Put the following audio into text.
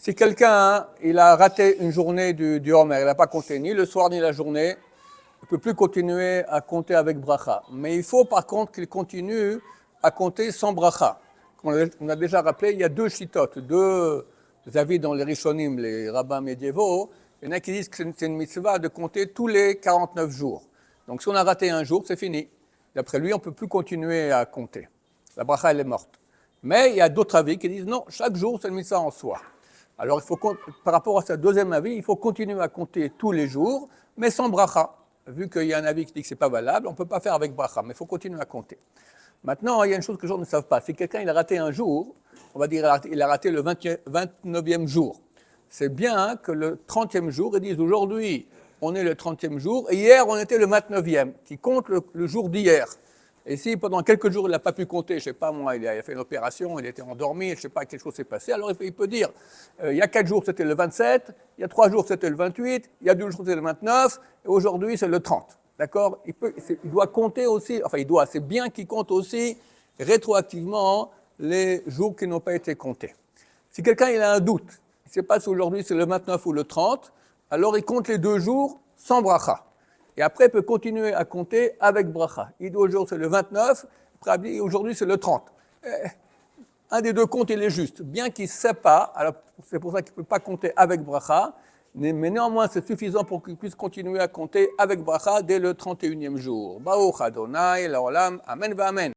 Si quelqu'un il a raté une journée du Homer, il n'a pas compté ni le soir ni la journée, il ne peut plus continuer à compter avec bracha. Mais il faut par contre qu'il continue à compter sans bracha. Comme on a déjà rappelé, il y a deux shittot, deux avis dans les Rishonim, les rabbins médiévaux. Il y en a qui disent que c'est une mitzvah de compter tous les 49 jours. Donc si on a raté un jour, c'est fini. D'après lui, on ne peut plus continuer à compter. La bracha, elle est morte. Mais il y a d'autres avis qui disent non, chaque jour, c'est une mitzvah en soi. Alors, par rapport à ce deuxième avis, il faut continuer à compter tous les jours, mais sans bracha. Vu qu'il y a un avis qui dit que ce n'est pas valable, on ne peut pas faire avec bracha, mais il faut continuer à compter. Maintenant, il y a une chose que les gens ne savent pas. Si quelqu'un il a raté un jour, on va dire qu'il a raté le 29e jour. C'est bien que le 30e jour, ils disent aujourd'hui, on est le 30e jour, et hier, on était le 29e, qui compte le jour d'hier. Et si pendant quelques jours, il n'a pas pu compter, je ne sais pas moi, il a fait une opération, il était endormi, je ne sais pas, quelque chose s'est passé, alors il peut dire, il y a 4 jours, c'était le 27, il y a 3 jours, c'était le 28, il y a 2 jours, c'était le 29, et aujourd'hui, c'est le 30. D'accord ? Il doit compter aussi, c'est bien qu'il compte aussi rétroactivement les jours qui n'ont pas été comptés. Si quelqu'un il a un doute, il ne sait pas si aujourd'hui c'est le 29 ou le 30, alors il compte les 2 jours sans bracha. Et après, il peut continuer à compter avec bracha. Il dit aujourd'hui c'est le 29, après aujourd'hui c'est le 30. Un des deux comptes, il est juste. Bien qu'il ne sait pas, alors c'est pour ça qu'il ne peut pas compter avec bracha, mais néanmoins c'est suffisant pour qu'il puisse continuer à compter avec bracha dès le 31e jour. Baruch Adonai, l'olam, amen va amen.